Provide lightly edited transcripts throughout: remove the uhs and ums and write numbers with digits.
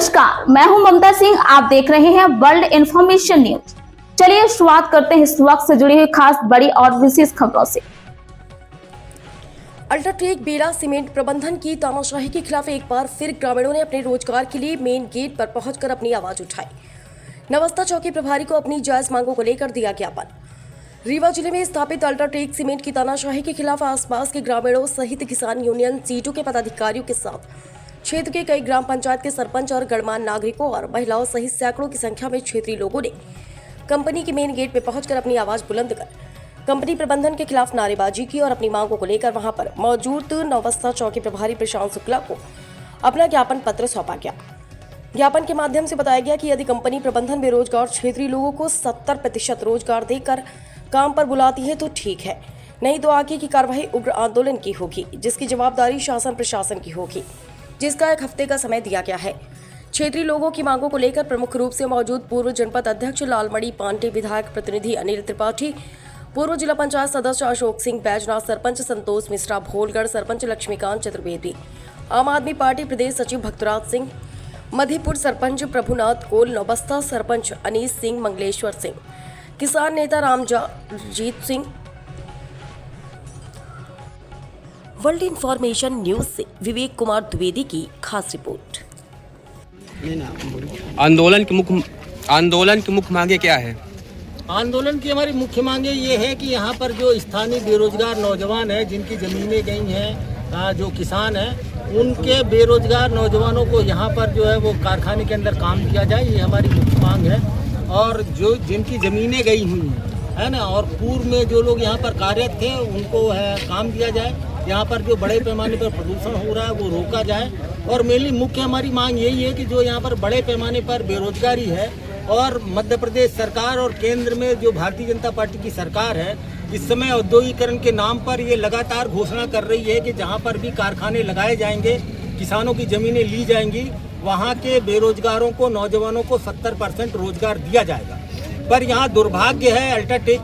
नमस्कार, मैं हूं ममता सिंह। आप देख रहे हैं वर्ल्ड इन्फॉर्मेशन न्यूज। चलिए शुरुआत करते हैं इस वक्त से जुड़ी हुई खास बड़ी और विशेष खबरों से। अल्ट्राटेक बेड़ा सीमेंट प्रबंधन की तानाशाही के खिलाफ एक बार फिर ग्रामीणों ने अपने रोजगार के लिए मेन गेट पर पहुंचकर अपनी आवाज उठाई। नवस्था चौकी प्रभारी को अपनी जायज मांगों को लेकर दिया ज्ञापन। रीवा जिले में स्थापित अल्ट्राटेक सीमेंट की तानाशाही के खिलाफ आसपास के ग्रामीणों सहित किसान यूनियन सीटों के पदाधिकारियों के साथ क्षेत्र के कई ग्राम पंचायत के सरपंच और गणमान्य नागरिकों और महिलाओं सहित सैकड़ों की संख्या में क्षेत्रीय लोगों ने कंपनी के मेन गेट पर पहुंचकर अपनी आवाज बुलंद कर कंपनी प्रबंधन के खिलाफ नारेबाजी की और अपनी मांगों को लेकर वहां पर मौजूद नवस्था चौकी प्रभारी प्रशांत शुक्ला को अपना ज्ञापन पत्र सौंपा गया। ज्ञापन के माध्यम से बताया गया कि यदि कंपनी प्रबंधन बेरोजगार क्षेत्रीय लोगों को 70% रोजगार देकर काम पर बुलाती है तो ठीक है, नहीं तो आगे की कार्रवाई उग्र आंदोलन की होगी, जिसकी जवाबदारी शासन प्रशासन की होगी, जिसका 1 हफ्ते का समय दिया गया है। क्षेत्रीय लोगों की मांगों को लेकर प्रमुख रूप से मौजूद पूर्व जनपद अध्यक्ष लालमणि पांडे, विधायक प्रतिनिधि अनिल त्रिपाठी, पूर्व जिला पंचायत सदस्य अशोक सिंह बैजनाथ, सरपंच संतोष मिश्रा भोलगढ़, सरपंच लक्ष्मीकांत चतुर्वेदी, आम आदमी पार्टी प्रदेश सचिव भक्तराज सिंह, मधेपुर सरपंच प्रभुनाथ कोल, नौबस्ता सरपंच अनीस सिंह, मंगलेश्वर सिंह, किसान नेता Ramjit Singh. World information news से विवेक कुमार द्विवेदी की खास रिपोर्ट। आंदोलन की मुख्य मांगे क्या है? आंदोलन की हमारी मुख्य मांगे ये है कि यहाँ पर जो स्थानीय बेरोजगार नौजवान हैं, जिनकी ज़मीनें गई हैं, जो किसान हैं, उनके बेरोजगार नौजवानों को यहाँ पर जो है वो कारखाने के अंदर काम दिया जाए, ये हमारी मुख्य मांग है। और जो जिनकी ज़मीनें गई हुई हैं, है ना, और पूर्व में जो लोग यहाँ पर कार्यरत थे उनको काम दिया जाए। यहाँ पर जो बड़े पैमाने पर प्रदूषण हो रहा है वो रोका जाए। और मेनली मुख्य हमारी मांग यही है कि जो यहाँ पर बड़े पैमाने पर बेरोजगारी है और मध्य प्रदेश सरकार और केंद्र में जो भारतीय जनता पार्टी की सरकार है, इस समय औद्योगिकरण के नाम पर ये लगातार घोषणा कर रही है कि जहाँ पर भी कारखाने लगाए जाएंगे, किसानों की ज़मीनें ली जाएंगी, वहाँ के बेरोजगारों को, नौजवानों को 70% रोजगार दिया जाएगा। पर यहाँ दुर्भाग्य है, अल्ट्राटेक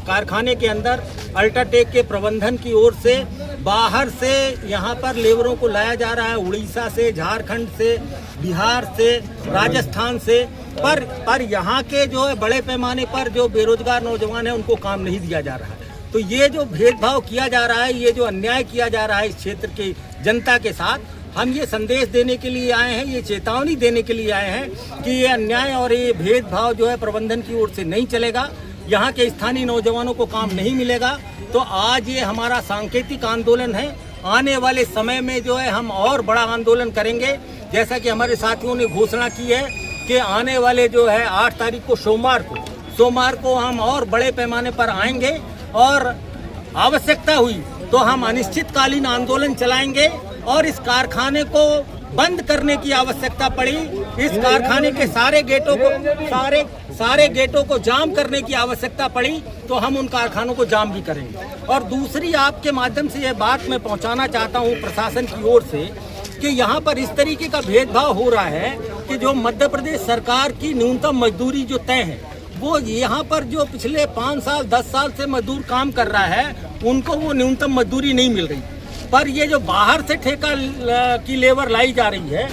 कारखाने के अंदर अल्ट्राटेक के प्रबंधन की ओर से बाहर से यहाँ पर लेबरों को लाया जा रहा है, उड़ीसा से, झारखंड से, बिहार से, राजस्थान से। पर यहाँ के जो है बड़े पैमाने पर जो बेरोजगार नौजवान हैं उनको काम नहीं दिया जा रहा है। तो ये जो भेदभाव किया जा रहा है, ये जो अन्याय किया जा रहा है इस क्षेत्र की जनता के साथ, हम ये संदेश देने के लिए आए हैं, ये चेतावनी देने के लिए आए हैं कि ये अन्याय और ये भेदभाव जो है प्रबंधन की ओर से नहीं चलेगा। यहाँ के स्थानीय नौजवानों को काम नहीं मिलेगा। तो आज ये हमारा सांकेतिक आंदोलन है। आने वाले समय में जो है हम और बड़ा आंदोलन करेंगे। जैसा कि हमारे साथियों ने घोषणा की है कि आने वाले जो है 8 तारीख को सोमवार को हम और बड़े पैमाने पर आएंगे और आवश्यकता हुई तो हम अनिश्चितकालीन आंदोलन चलाएंगे और इस कारखाने को बंद करने की आवश्यकता पड़ी, इस कारखाने के सारे गेटों को जाम करने की आवश्यकता पड़ी तो हम उन कारखानों को जाम भी करेंगे। और दूसरी, आपके माध्यम से यह बात मैं पहुंचाना चाहता हूं प्रशासन की ओर से कि यहाँ पर इस तरीके का भेदभाव हो रहा है कि जो मध्य प्रदेश सरकार की न्यूनतम मजदूरी जो तय है, वो यहाँ पर जो पिछले 5 साल 10 साल से मजदूर काम कर रहा है उनको वो न्यूनतम मजदूरी नहीं मिल रही। पर ये जो बाहर से ठेका की लेबर लाई जा रही है,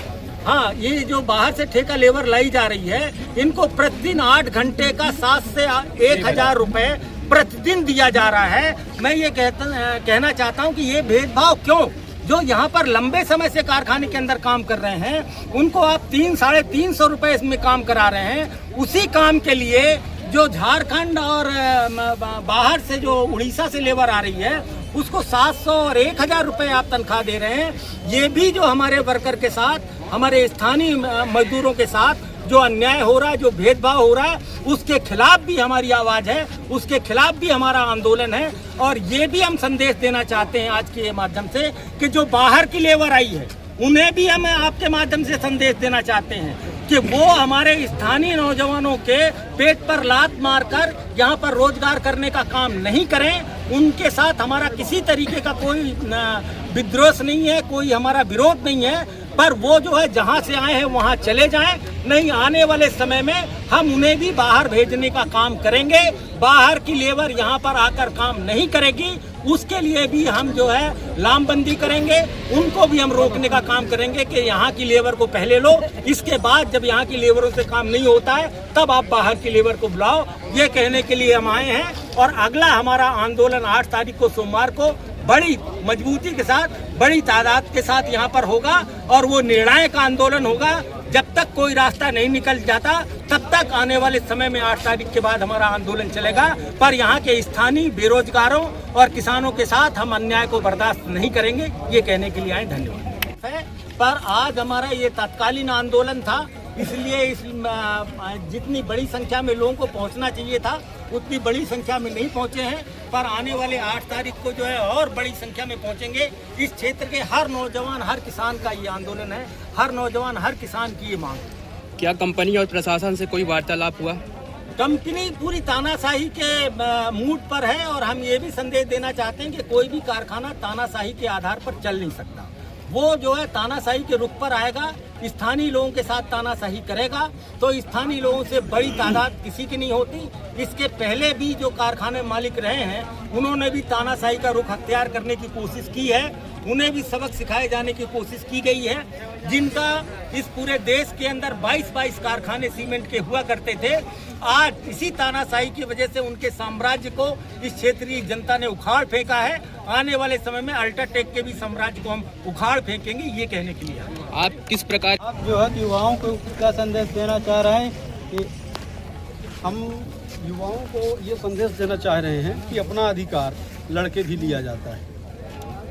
हाँ, ये जो बाहर से ठेका लेबर लाई जा रही है, इनको प्रतिदिन 8 घंटे का 7 से 1000 रुपए प्रतिदिन दिया जा रहा है। मैं ये कहना चाहता हूँ कि ये भेदभाव क्यों? जो यहाँ पर लंबे समय से कारखाने के अंदर काम कर रहे हैं उनको आप 300-350 रुपए इसमें काम करा रहे हैं। उसी काम के लिए जो झारखंड और बाहर से जो उड़ीसा से लेबर आ रही है उसको 700 और 1000 रुपए आप तनख्वाह दे रहे हैं। ये भी जो हमारे वर्कर के साथ, हमारे स्थानीय मजदूरों के साथ जो अन्याय हो रहा है, जो भेदभाव हो रहा है, उसके खिलाफ भी हमारी आवाज है, उसके खिलाफ भी हमारा आंदोलन है। और ये भी हम संदेश देना चाहते हैं आज के माध्यम से कि जो बाहर की लेबर आई है उन्हें भी हम आपके माध्यम से संदेश देना चाहते हैं कि वो हमारे स्थानीय नौजवानों के पेट पर लात मारकर यहाँ पर रोजगार करने का काम नहीं करें। उनके साथ हमारा किसी तरीके का कोई विद्रोह नहीं है, कोई हमारा विरोध नहीं है, पर वो जो है जहाँ से आए हैं वहाँ चले जाएं। नहीं, आने वाले समय में हम उन्हें भी बाहर भेजने का काम करेंगे। बाहर की लेबर यहाँ पर आकर काम नहीं करेगी, उसके लिए भी हम जो है लामबंदी करेंगे, उनको भी हम रोकने का काम करेंगे कि यहाँ की लेबर को पहले लो, इसके बाद जब यहाँ की लेबरों से काम नहीं होता है तब आप बाहर की लेबर को बुलाओ। ये कहने के लिए हम आए हैं। और अगला हमारा आंदोलन 8 तारीख को सोमवार को बड़ी मजबूती के साथ, बड़ी तादाद के साथ यहाँ पर होगा और वो निर्णायक आंदोलन होगा। जब तक कोई रास्ता नहीं निकल जाता तब तक आने वाले समय में 8 तारीख के बाद हमारा आंदोलन चलेगा। पर यहाँ के स्थानीय बेरोजगारों और किसानों के साथ हम अन्याय को बर्दाश्त नहीं करेंगे, ये कहने के लिए आए। धन्यवाद। पर आज हमारा ये तत्कालीन आंदोलन था, इसलिए जितनी बड़ी संख्या में लोगों को पहुंचना चाहिए था उतनी बड़ी संख्या में नहीं पहुंचे हैं। पर आने वाले 8 तारीख को जो है और बड़ी संख्या में पहुंचेंगे। इस क्षेत्र के हर नौजवान, हर किसान का ये आंदोलन है, हर नौजवान, हर किसान की ये मांग है। क्या कंपनी और प्रशासन से कोई वार्तालाप हुआ? कंपनी पूरी तानाशाही के मूड पर है और हम ये भी संदेश देना चाहते हैं कि कोई भी कारखाना तानाशाही के आधार पर चल नहीं सकता। वो जो है तानाशाही के रुख पर आएगा, स्थानीय लोगों के साथ तानाशाही करेगा तो स्थानीय लोगों से बड़ी तादाद किसी की नहीं होती। इसके पहले भी जो कारखाने मालिक रहे हैं उन्होंने भी तानाशाही का रुख अख्तियार करने की कोशिश की है, उन्हें भी सबक सिखाए जाने की कोशिश की गई है। जिनका इस पूरे देश के अंदर 22 कारखाने सीमेंट के हुआ करते थे, आज इसी तानाशाही की वजह से उनके साम्राज्य को इस क्षेत्रीय जनता ने उखाड़ फेंका है। आने वाले समय में अल्ट्राटेक के भी साम्राज्य को हम उखाड़ फेंकेंगे, ये कहने के लिए। आप किस प्रकार आप जो है युवाओं को क्या संदेश देना चाह रहे हैं कि हम युवाओं को ये संदेश देना चाह रहे हैं कि अपना अधिकार लड़के भी लिया जाता है।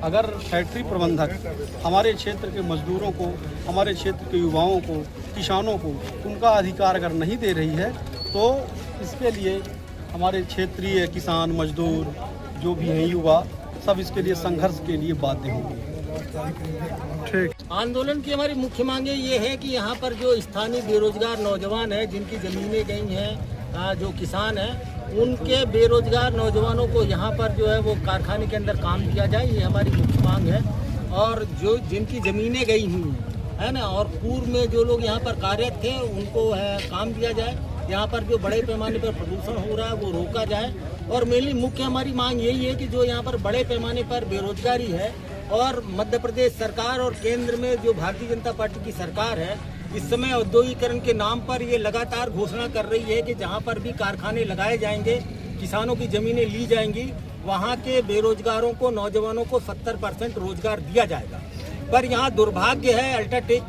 अगर फैक्ट्री प्रबंधक हमारे क्षेत्र के मजदूरों को, हमारे क्षेत्र के युवाओं को, किसानों को उनका अधिकार अगर नहीं दे रही है तो इसके लिए हमारे क्षेत्रीय किसान, मजदूर जो भी हैं, युवा, सब इसके लिए संघर्ष के लिए बाध्य होंगे। ठीक। आंदोलन की हमारी मुख्य मांगे ये है कि यहाँ पर जो स्थानीय बेरोजगार नौजवान हैं, जिनकी ज़मीनें गई हैं, जो किसान हैं, उनके बेरोजगार नौजवानों को यहाँ पर जो है वो कारखाने के अंदर काम दिया जाए, ये हमारी मुख्य मांग है। और जो जिनकी ज़मीनें गई हुई है ना, और पूर्व में जो लोग यहाँ पर कार्यरत थे उनको काम दिया जाए। यहाँ पर जो बड़े पैमाने पर प्रदूषण हो रहा है वो रोका जाए। और मेनली मुख्य हमारी मांग यही है कि जो यहाँ पर बड़े पैमाने पर बेरोजगारी है और मध्य प्रदेश सरकार और केंद्र में जो भारतीय जनता पार्टी की सरकार है, इस समय औद्योगिकरण के नाम पर ये लगातार घोषणा कर रही है कि जहाँ पर भी कारखाने लगाए जाएंगे, किसानों की ज़मीनें ली जाएंगी, वहाँ के बेरोजगारों को, नौजवानों को 70% रोजगार दिया जाएगा। पर यहाँ दुर्भाग्य है, अल्ट्राटेक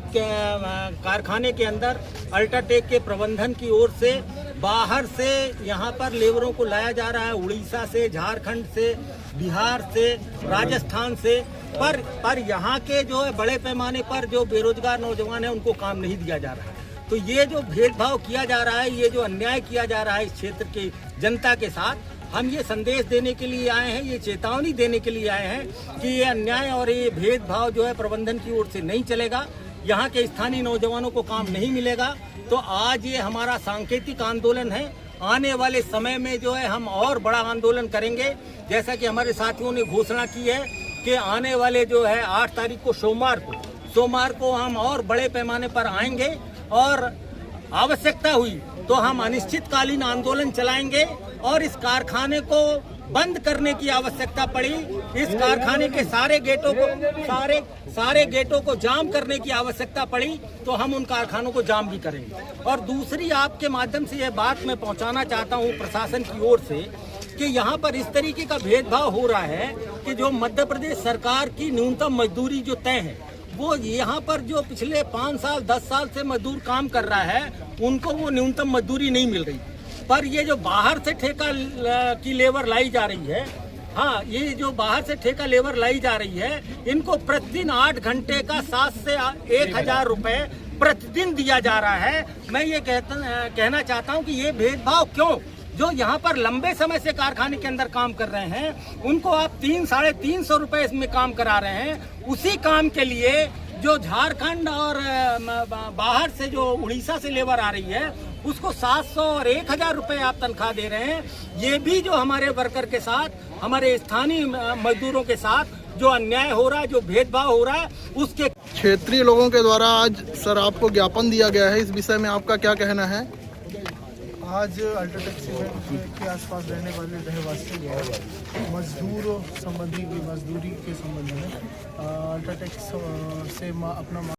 कारखाने के अंदर अल्ट्राटेक के प्रबंधन की ओर से बाहर से यहाँ पर लेबरों को लाया जा रहा है, उड़ीसा से, झारखंड से, बिहार से, राजस्थान से। पर यहाँ के जो है बड़े पैमाने पर जो बेरोजगार नौजवान हैं उनको काम नहीं दिया जा रहा है। तो ये जो भेदभाव किया जा रहा है, ये जो अन्याय किया जा रहा है इस क्षेत्र की जनता के साथ, हम ये संदेश देने के लिए आए हैं, ये चेतावनी देने के लिए आए हैं कि ये अन्याय और ये भेदभाव जो है प्रबंधन की ओर से नहीं चलेगा। यहाँ के स्थानीय नौजवानों को काम नहीं मिलेगा। तो आज ये हमारा सांकेतिक आंदोलन है। आने वाले समय में जो है हम और बड़ा आंदोलन करेंगे, जैसा कि हमारे साथियों ने घोषणा की है कि आने वाले जो है 8 तारीख को सोमवार को हम और बड़े पैमाने पर आएंगे और आवश्यकता हुई तो हम अनिश्चितकालीन आंदोलन चलाएंगे। और इस कारखाने को बंद करने की आवश्यकता पड़ी, इस कारखाने के सारे गेटों को जाम करने की आवश्यकता पड़ी तो हम उन कारखानों को जाम भी करेंगे। और दूसरी, आपके माध्यम से यह बात मैं पहुंचाना चाहता हूं प्रशासन की ओर से कि यहाँ पर इस तरीके का भेदभाव हो रहा है कि जो मध्य प्रदेश सरकार की न्यूनतम मजदूरी जो तय है, वो यहाँ पर जो पिछले 5 साल 10 साल से मजदूर काम कर रहा है उनको वो न्यूनतम मजदूरी नहीं मिल रही। पर ये जो बाहर से ठेका की लेबर लाई जा रही है, हाँ, ये जो बाहर से ठेका लेबर लाई जा रही है, इनको प्रतिदिन 8 घंटे का 7 से 1000 रुपए प्रतिदिन दिया जा रहा है। मैं ये कहना चाहता हूँ कि ये भेदभाव क्यों? जो यहाँ पर लंबे समय से कारखाने के अंदर काम कर रहे हैं उनको आप 300-350 रुपए इसमें काम करा रहे हैं। उसी काम के लिए जो झारखंड और बाहर से जो उड़ीसा से लेबर आ रही है उसको 700 और 1000 रुपए आप तनख्वाह दे रहे हैं। ये भी जो हमारे वर्कर के साथ, हमारे स्थानीय मजदूरों के साथ जो अन्याय हो रहा है, जो भेदभाव हो रहा है, उसके क्षेत्रीय लोगों के द्वारा आज सर आपको ज्ञापन दिया गया है, इस विषय में आपका क्या कहना है? आज अल्ट्राटेक सीमेंट के आसपास रहने वाले रहवासियों मजदूर संबंधी मजदूरी के संबंध में अल्ट्राटेक से अपना